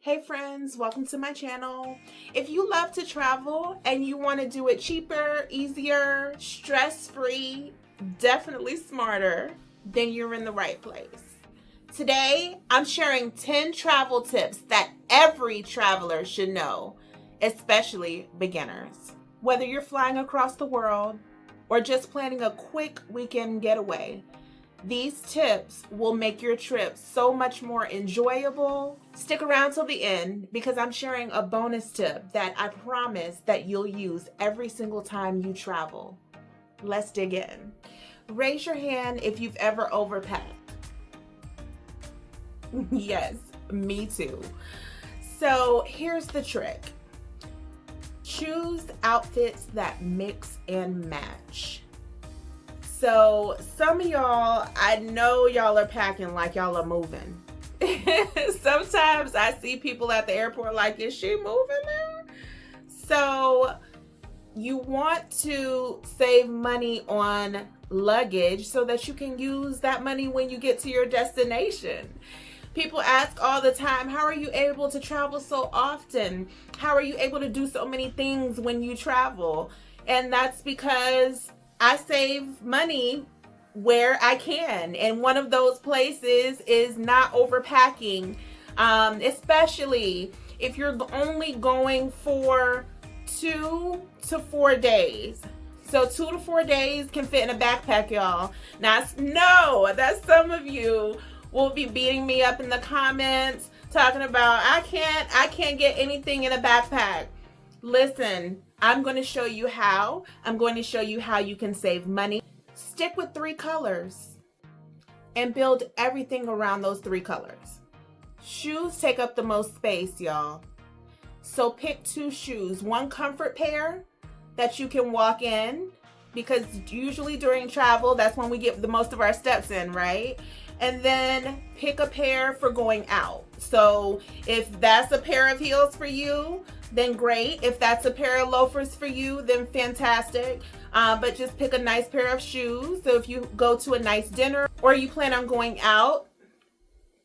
Hey friends, welcome to my channel. If you love to travel and you want to do it cheaper, easier, stress-free, definitely smarter, then you're in the right place. Today, I'm sharing 10 travel tips that every traveler should know, especially beginners. Whether you're flying across the world or just planning a quick weekend getaway, these tips will make your trip so much more enjoyable. Stick around till the end because I'm sharing a bonus tip that I promise that you'll use every single time you travel. Let's dig in. Raise your hand if you've ever overpacked. Yes, me too. So here's the trick. Choose outfits that mix and match. So some of y'all, I know y'all are packing like y'all are moving. Sometimes I see people at the airport like, is she moving there? So you want to save money on luggage so that you can use that money when you get to your destination. People ask all the time, how are you able to travel so often? How are you able to do so many things when you travel? And that's because I save money where I can. And one of those places is not overpacking, especially if you're only going for 2 to 4 days. So 2 to 4 days can fit in a backpack, y'all. Now, no, that some of you will be beating me up in the comments talking about, I can't get anything in a backpack. Listen, I'm going to show you how. I'm going to show you how you can save money. Stick with 3 colors and build everything around those 3 colors. Shoes take up the most space, y'all. So pick 2 shoes. One comfort pair that you can walk in, because usually during travel, that's when we get the most of our steps in, right? And then pick a pair for going out. So if that's a pair of heels for you, then great. If that's a pair of loafers for you, then fantastic. But just pick a nice pair of shoes. So if you go to a nice dinner or you plan on going out,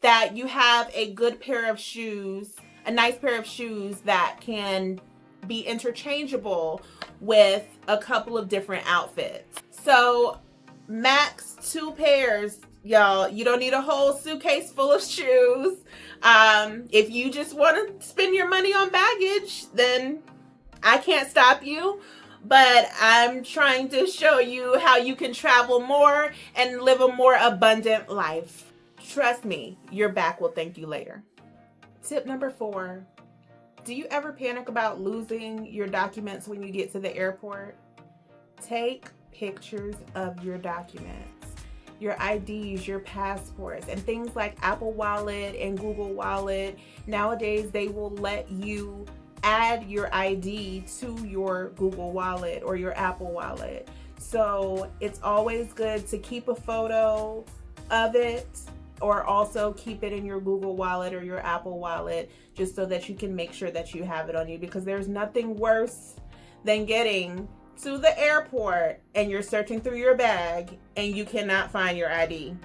that you have a good pair of shoes, a nice pair of shoes that can be interchangeable with a couple of different outfits. So max 2 pairs, y'all. You don't need a whole suitcase full of shoes. If you just want to spend your money on baggage, then I can't stop you. But I'm trying to show you how you can travel more and live a more abundant life. Trust me, your back will thank you later. Tip number 4. Do you ever panic about losing your documents when you get to the airport? Take pictures of your documents, your IDs, your passports, and things like Apple Wallet and Google Wallet. Nowadays, they will let you add your ID to your Google Wallet or your Apple Wallet. So it's always good to keep a photo of it, or also keep it in your Google Wallet or your Apple Wallet, just so that you can make sure that you have it on you, because there's nothing worse than getting to the airport and you're searching through your bag and you cannot find your ID.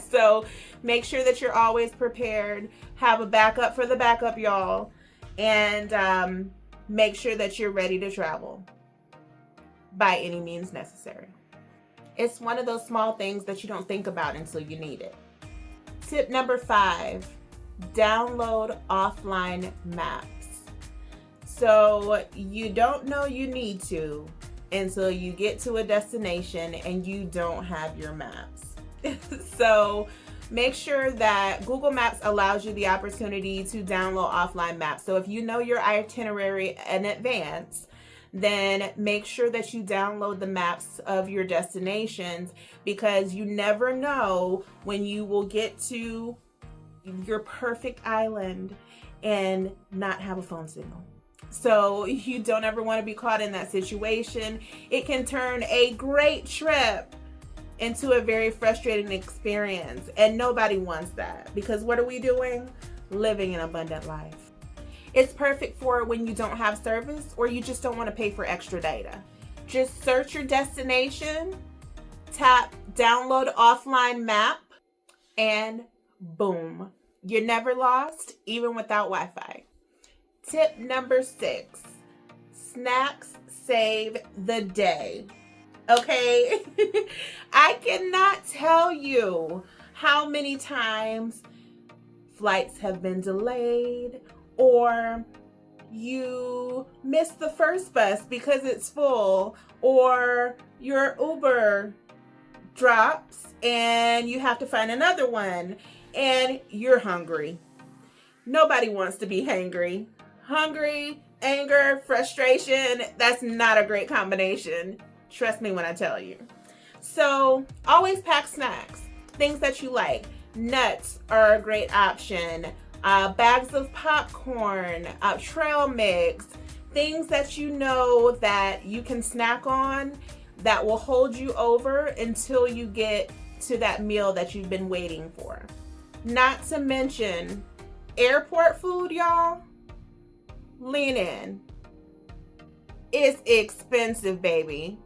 So make sure that you're always prepared. Have a backup for the backup, y'all. And make sure that you're ready to travel by any means necessary. It's one of those small things that you don't think about until you need it. Tip number 5, download offline maps. So you don't know you need to until you get to a destination and you don't have your maps. So make sure that Google Maps allows you the opportunity to download offline maps. So if you know your itinerary in advance, then make sure that you download the maps of your destinations, because you never know when you will get to your perfect island and not have a phone signal. So you don't ever want to be caught in that situation. It can turn a great trip into a very frustrating experience, and nobody wants that, because what are we doing? Living an abundant life. It's perfect for when you don't have service or you just don't want to pay for extra data. Just search your destination, tap download offline map, and boom, You're never lost, even without Wi-Fi. Tip number 6, snacks save the day. Okay? I cannot tell you how many times flights have been delayed, or you miss the first bus because it's full, or your Uber drops and you have to find another one, and you're hungry. Nobody wants to be hangry. Hungry, anger, frustration, that's not a great combination. Trust me when I tell you. So always pack snacks, things that you like. Nuts are a great option. Bags of popcorn, trail mix, things that you know that you can snack on that will hold you over until you get to that meal that you've been waiting for. Not to mention airport food, y'all. Lean in. It's expensive, baby.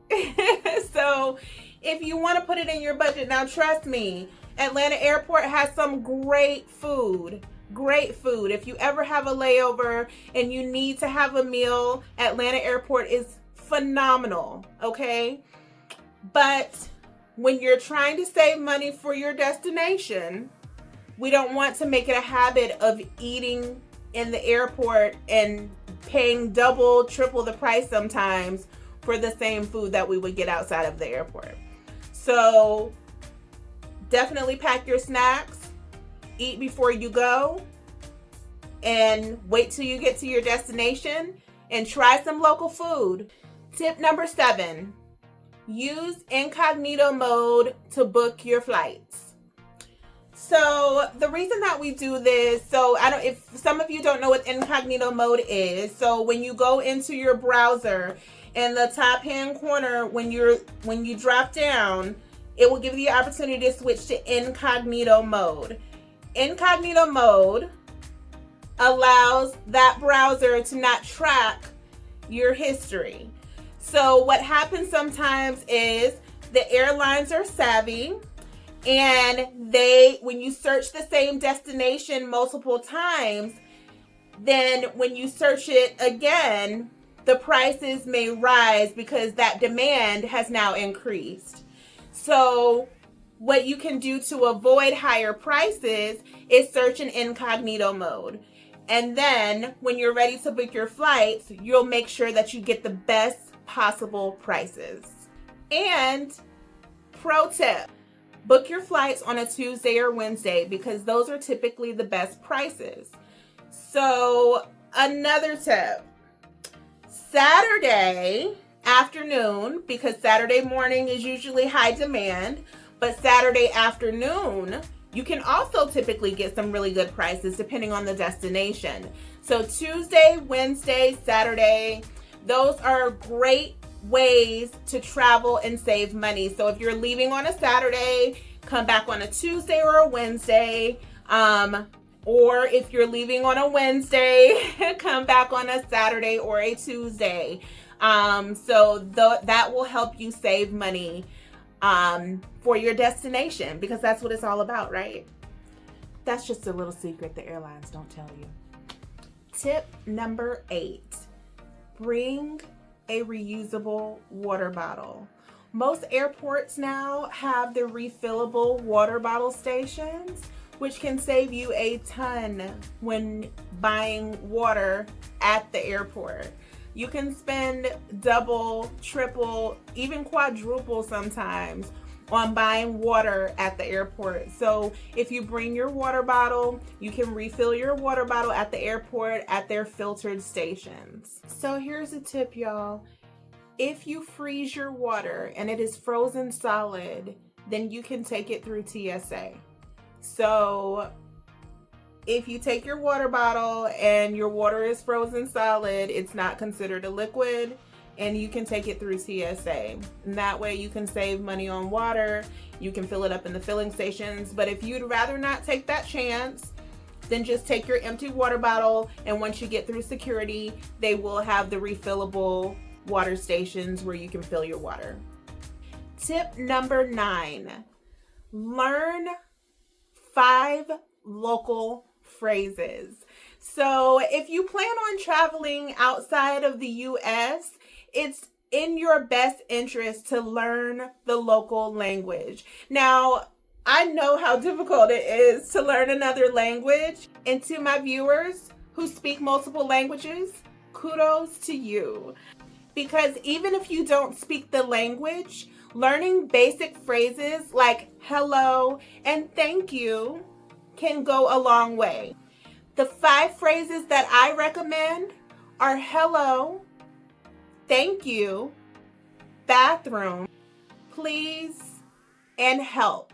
So if you want to put it in your budget, now trust me, Atlanta Airport has some great food. Great food. If you ever have a layover and you need to have a meal, Atlanta Airport is phenomenal, okay? But when you're trying to save money for your destination, we don't want to make it a habit of eating in the airport and paying double, triple the price sometimes for the same food that we would get outside of the airport. So definitely pack your snacks, eat before you go, and wait till you get to your destination and try some local food. Tip number 7, use incognito mode to book your flights. So the reason that we do this, if some of you don't know what incognito mode is, so when you go into your browser, in the top hand corner, when you drop down, it will give you the opportunity to switch to incognito mode. Incognito mode allows that browser to not track your history. So what happens sometimes is the airlines are savvy, and when you search the same destination multiple times, then when you search it again, the prices may rise because that demand has now increased. So what you can do to avoid higher prices is search in incognito mode. And then when you're ready to book your flights, you'll make sure that you get the best possible prices. And pro tip, book your flights on a Tuesday or Wednesday because those are typically the best prices. So another tip, Saturday afternoon, because Saturday morning is usually high demand, but Saturday afternoon, you can also typically get some really good prices depending on the destination. So Tuesday, Wednesday, Saturday, those are great ways to travel and save money. So if you're leaving on a Saturday, come back on a Tuesday or a Wednesday. Or if you're leaving on a Wednesday, come back on a Saturday or a Tuesday. That will help you save money for your destination, because that's what it's all about, right? That's just a little secret the airlines don't tell you. Tip number 8, bring a reusable water bottle. Most airports now have the refillable water bottle stations, which can save you a ton when buying water at the airport. You can spend double, triple, even quadruple sometimes on buying water at the airport. So if you bring your water bottle, you can refill your water bottle at the airport at their filtered stations. So here's a tip, y'all. If you freeze your water and it is frozen solid, then you can take it through TSA. So if you take your water bottle and your water is frozen solid, it's not considered a liquid, and you can take it through TSA. And that way you can save money on water. You can fill it up in the filling stations. But if you'd rather not take that chance, then just take your empty water bottle, and once you get through security, they will have the refillable water stations where you can fill your water. Tip number 9, learn 5 local phrases. So if you plan on traveling outside of the US, it's in your best interest to learn the local language. Now, I know how difficult it is to learn another language, and to my viewers who speak multiple languages, kudos to you. Because even if you don't speak the language, learning basic phrases like hello and thank you can go a long way. The 5 phrases that I recommend are hello, thank you, bathroom, please, and help.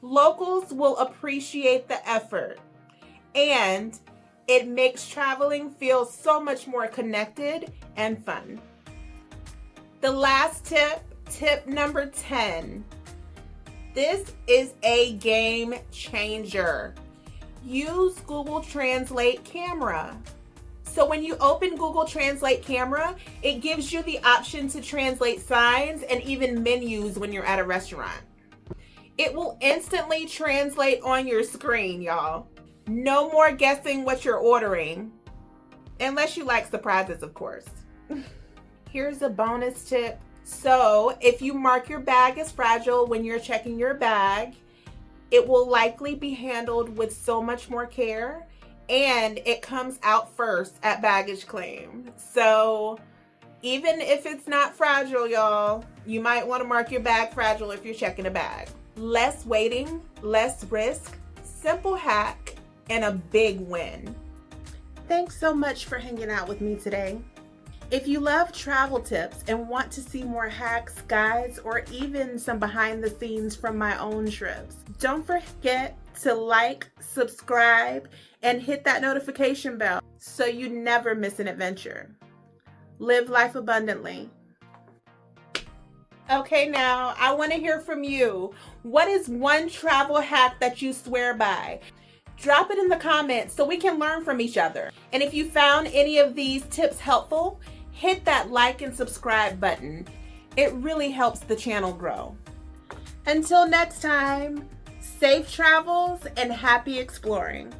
Locals will appreciate the effort, and it makes traveling feel so much more connected and fun. The last tip number 10. This is a game changer. Use Google Translate Camera. So when you open Google Translate Camera, it gives you the option to translate signs and even menus when you're at a restaurant. It will instantly translate on your screen, y'all. No more guessing what you're ordering. Unless you like surprises, of course. Here's a bonus tip. So if you mark your bag as fragile when you're checking your bag, it will likely be handled with so much more care, and it comes out first at baggage claim. So even if it's not fragile, y'all, you might want to mark your bag fragile if you're checking a bag. Less waiting, less risk, simple hack, and a big win. Thanks so much for hanging out with me today. If you love travel tips and want to see more hacks, guides, or even some behind the scenes from my own trips, don't forget to like, subscribe, and hit that notification bell so you never miss an adventure. Live life abundantly. Okay, now I want to hear from you. What is one travel hack that you swear by? Drop it in the comments so we can learn from each other. And if you found any of these tips helpful, hit that like and subscribe button. It really helps the channel grow. Until next time, safe travels and happy exploring.